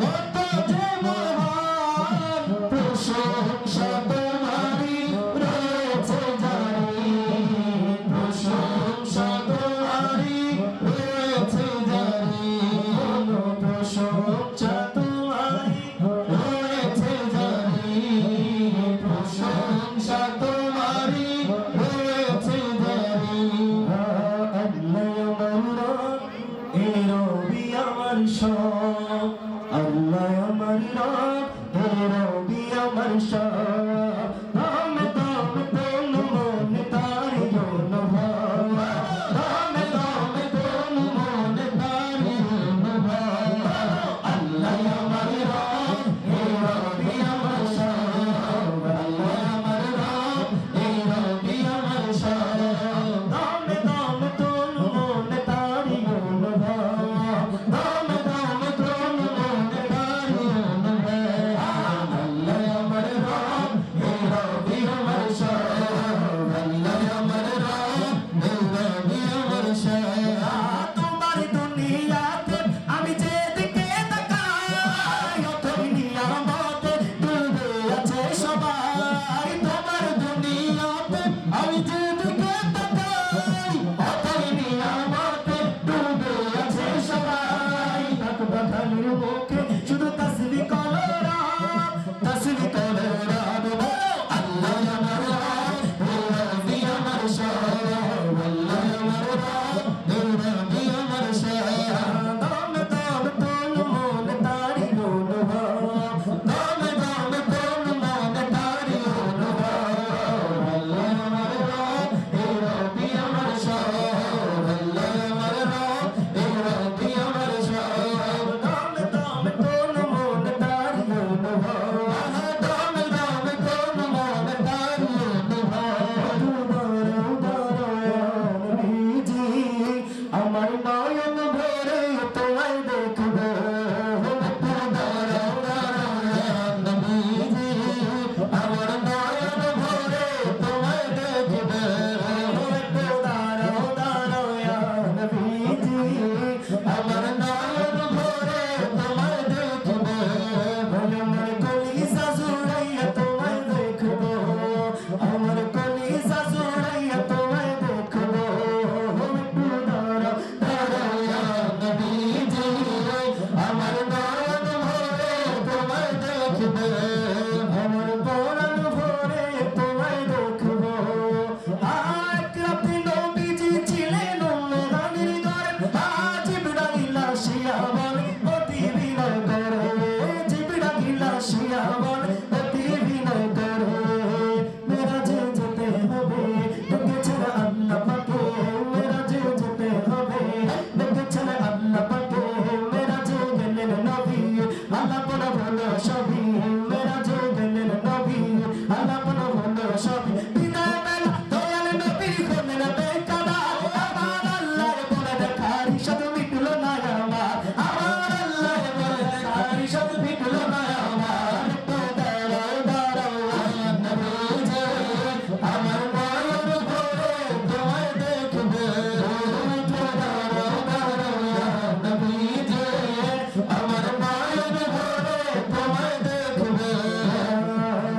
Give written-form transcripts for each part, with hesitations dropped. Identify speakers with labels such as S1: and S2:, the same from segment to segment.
S1: কত যে মহান প্রশংসা তোমারই রয়েছে জানি, প্রশংসা তোমারই রয়েছে জানি, প্রশংসা তোমারই রয়েছে জানি, প্রশংসা তোমারই রয়েছে জানি। আল্লাহ আমার রব, হে রবি আমার সব, দাম দাম তোল মন তারি অনুভব, দাম দাম তোল মন তারি অনুভব। আল্লাহ আমার রব, হে রবি আমার সব, আল্লাহ আমার রব, হে রবি আমার সব, দাম দাম তোল মন তারি অনুভব, দাম দাম তোল মন তারি অনুভব। আল্লাহ আমার রব, হে রবি আমার সব, আল্লাহ আমার রব, হে রবি আমার সব। তোমার দুনিয়াতে আমি যেদিকে তাকাই, অতই নিয়ামতে ডুবে আছে সবাই। তোমার দুনিয়াতে আমি যেদিকে তাকাই, অতই নিয়ামতে ডুবে আছে সবাই। তাকবা খালির মুখে শুধু তাসবিহ করো রব, তাসবিহ করো রব। আল্লাহ আমার রব, হে রবি আমার সব, আল্লাহ আমার রব, হে রবি আমার সব। দাম দাম তোল মন তারি অনুভব, দাম দাম তোল মন তারি অনুভব। আল্লাহ আমার রব, হে রবি আমার সব, আল্লাহ আমার রব, হে রবি আমার সব। দাম দাম তোল মন তারি অনুভব, দাম দাম তোল মন তারি অনুভব। নবীজি আমার নয়ন ভরে তোমায় দেখবো, নবীজি আমার নয়ন ভরে তোমায় দেখবো। দাঁড়াও দাঁড়াও নবীজি আমার নয়ন ভরে তোমায় দেখবো, আমার কলিজা জুড়াইয়া তোমায় দেখবো, আমার কলিজা জুড়াইয়া তোমায় দেখবো। দাঁড়াও দাঁড়াও নবীজি আমার নয়ন ভরে তোমায় দেখবো, আমার পরাণ ভরে তোমায় দেখবো। এক রাতে নবীজি ছিলেন মেরানির ঘরে, জিবরাইল আসিয়া বলে অতি বিনয় করে, জিবরাইল আসিয়া বলে অতি বিনয় করে। মেরাজে যেতে হবে ডেকেছেন আল্লাহ পাকে, মেরাজে যেতে হবে ডেকেছেন আল্লাহ পাকে। মেরাজে গেলেন নবী আলাপনা হলো সবই, মেরাজে গেলেন নবী আলাপনা হলো সবই। বিদায় বেলা দয়াল নবীর হলেন বেকারা, আমার আল্লাহর বলে দেখার ইশাদ মিটলো না আমার, আমার আল্লাহর বলে দেখার ইশাদ মিটলো না আমার। দাঁড়াও দাঁড়াও নবীজি আমার নয়ন ভরে তোমায় দেখবো, দাঁড়াও দাঁড়াও নবীজি আমার নয়ন ভরে তোমায় দেখবো।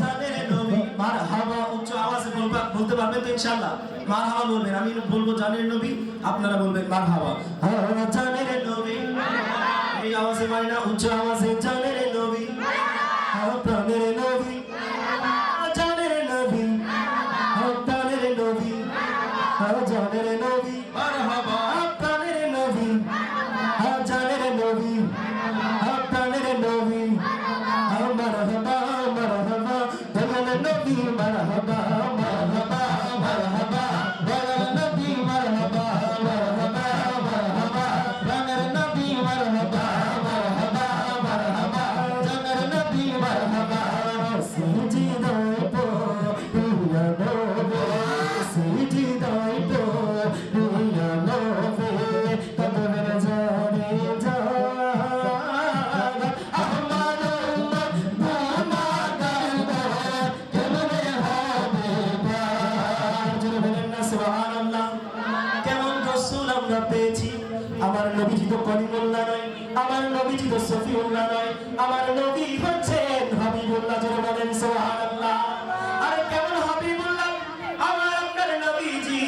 S1: জানের নবী মারহাবা, উচ্চ আওয়াজে বলতে পারবেন তো ইনশাআল্লাহ? মারহাবা বলবেন, আমি বলবো জানের নবী, আপনারা বলবেন মারহাবা। জানের নবী, এই আওয়াজে মারি না, উচ্চ আওয়াজে জানের নবী, প্রাণের নবী, জানের নবী, প্রাণের নবী, জানের নবী মারহাবা, প্রাণের নবী, জানের নবী, প্রাণের নবী, মারহাবা মারহাবা জানের নবী, মারহাবা মারহাবা মারহাবা জানের নবী, মারহাবা মারহাবা মারহাবা প্রাণের নবী, মারহাবা মারহাবা মারহাবা জানের নবী, মারহাবা। সিজদায় পড়িয়া নবী, সিজদায় পড়িয়া নবী, কদমের জানে জান আমার উম্মত গুনাহগার কেমনে হবে পার। জোরে বলেন না সুবহানাল্লাহ। কেমন রাসূল আমরা পেয়েছি। আমার নবীজি তো কলিমুল্লাহ নয়, আমার নবীজি তো সফিউল্লাহ নয়, আমার নবী হচ্ছেন হাবিবুল্লাহ, জোরে বলেন সুবহানাল্লাহ। আরে কেমন হাবিবুল্লাহ আমার আপনার নবীজি।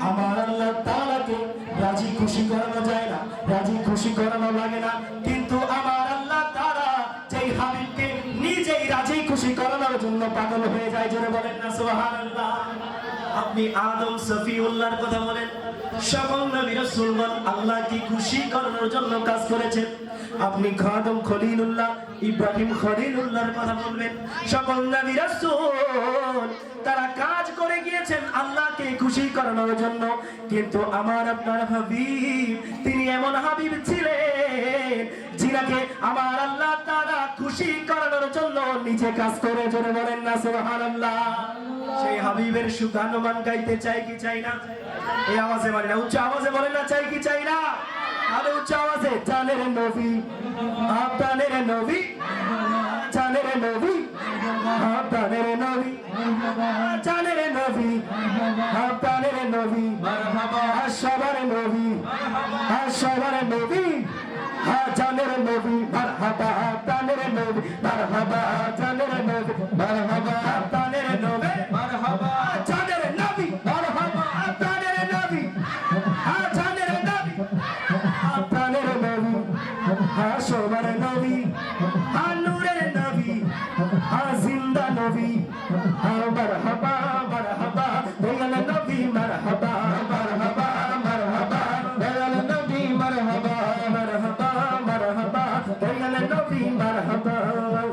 S1: আমার আল্লাহ তাআলাকে রাজি খুশি করানো যায় না, রাজি খুশি করানো লাগে না, কিন্তু আমার আল্লাহ তাআলা যেই হাবিবকে নিজেই রাজি খুশি করানোর জন্য পাগল হয়ে যায়, জোরে বলেন না সুবহানাল্লাহ। আপনি আদম সফিউল্লাহর কথা বলেন, সকল নবী রাসূলগণ আল্লাহকে খুশি করানোর জন্য কাজ করেছেন। আপনি খাদম খলিলুল্লাহ ইব্রাহিম খলিলুল্লাহর কথা বলবেন, সকল নবী রাসূল তারা কাজ করে গিয়েছেন আল্লাহকে খুশি করানোর জন্য। কিন্তু আমার আপনার হাবিব তিনি এমন হাবিব ছিলেন যিনাকে আমার আল্লাহ তাআলা খুশি করানোর জন্য নিজে কাজ করে, জোরে বলেন না সুবহানাল্লাহ। সেই হাবিবের সুগানমান গাইতে চাই কি চাই না? এই আওয়াজে বলেন না, উচ্চ আওয়াজে বলেন না, চাই কি চাই না? আরে উচ্চ আওয়াজে, জানের নবী আপনাদের নবী, জানের নবী আপনাদের নবী, জানের নবী আপনাদের নবী, সবার নবী, সবার নবী, জানের নবী মারহাবা, জানের নবী মারহাবা, জানের নবী মারহাবা, জানের নবী মারহাবা, জানের নবী মারহাবা, জানের নবী, জানের নবী আপনাদের নবী, সবার নবী, নূরের নবী, জিন্দা নবী, মারহাবা মারহাবা, দয়াল নবী মারহাবা মারহাবা মারহাবা, দয়াল নবী মারহাবা মারহাবা মারহাবা, দয়াল নবী মারহাবা।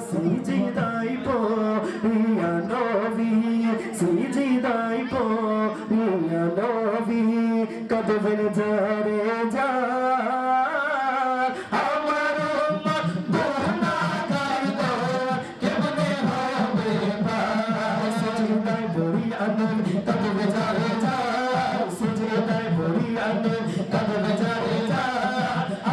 S1: সিজদাই পড়িয়া নবী, সিজদাই পড়িয়া নবী, কদবের ঝরে যা আমার উম্মত গুনাহগার গো, কেমনে হবে পার। সিজদাই পড়িয়া নবী, কদবে ঝরে যা, সিজদাই পড়িয়া নবী, কদবে ঝরে যা,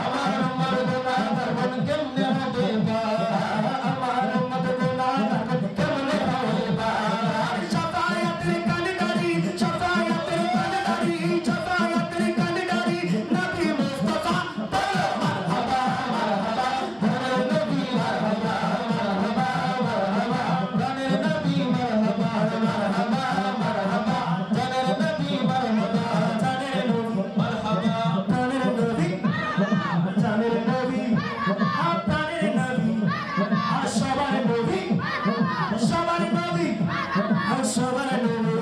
S1: আমার উম্মত গুনাহগার গো, কেমনে হবে পার, আমার উম্মত গুনাহগার গো, কেমনে হবে পার। শাফায়াতের কান্ডারি, শাফায়াতের কান্ডারি, শাফায়াতের কান্ডারি নবী মুস্তাফা, বলো মারহাবা মারহাবা, জানের নবী মারহাবা মারহাবা মারহাবা, জানের নবী মারহাবা মারহাবা মারহাবা, জানের নবী মারহাবা, জানের নবী মারহাবা, জানের নবী, জানের নবী আপনাদের নবী, সবার নবী, সবার নবী, সবার নবী,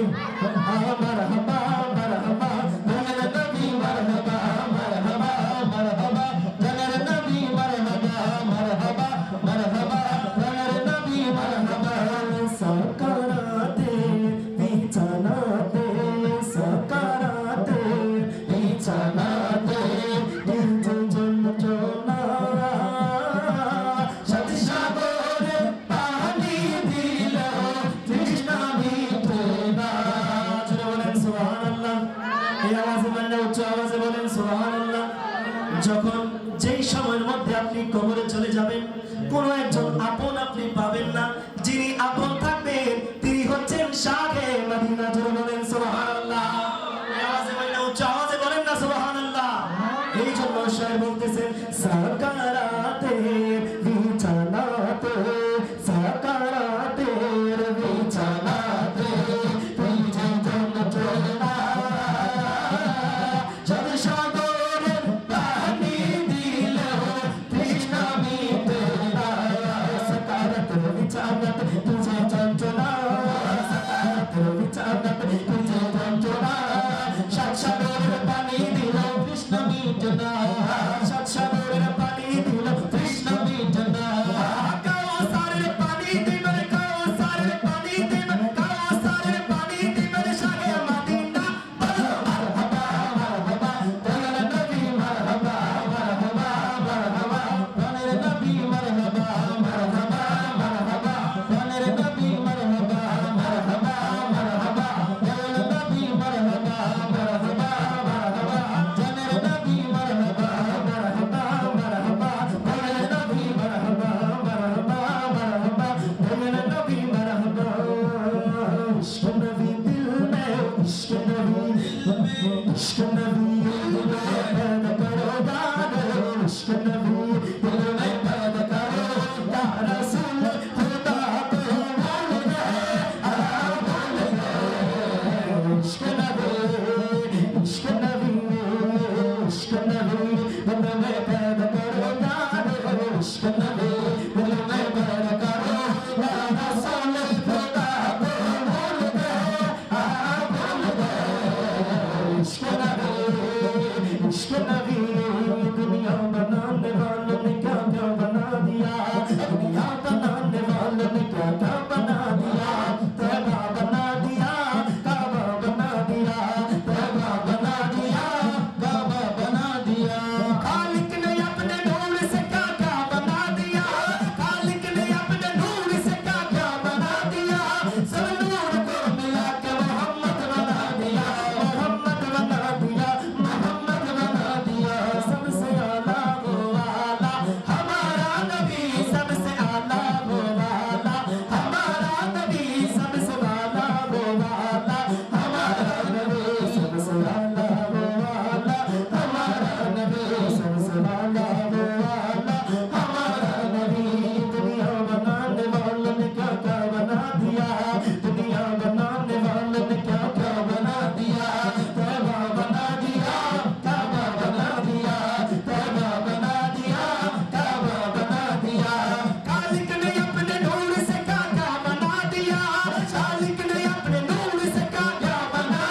S1: মারহাবা মারহাবা, জানের নবী মারহাবা মারহাবা মারহাবা, জানের নবী মারহাবা মারহাবা মারহাবা, জানের নবী মারহাবা। সাকারাতে বিছানাতে, সাকারাতে বিছানাতে, কিন্তু যন্ত্রণা সাথে সাগরে পানি দিল, তৃষ্ণা মিটে না, জোরে বলেন সুবহানাল্লাহ। এই আওয়াজে বলেন, উচ্চ আওয়াজে বলেন সুবহানাল্লাহ। যখন যেই সময়ের মধ্যে আপনি কবরে চলে যাবেন, কোন একজন আপন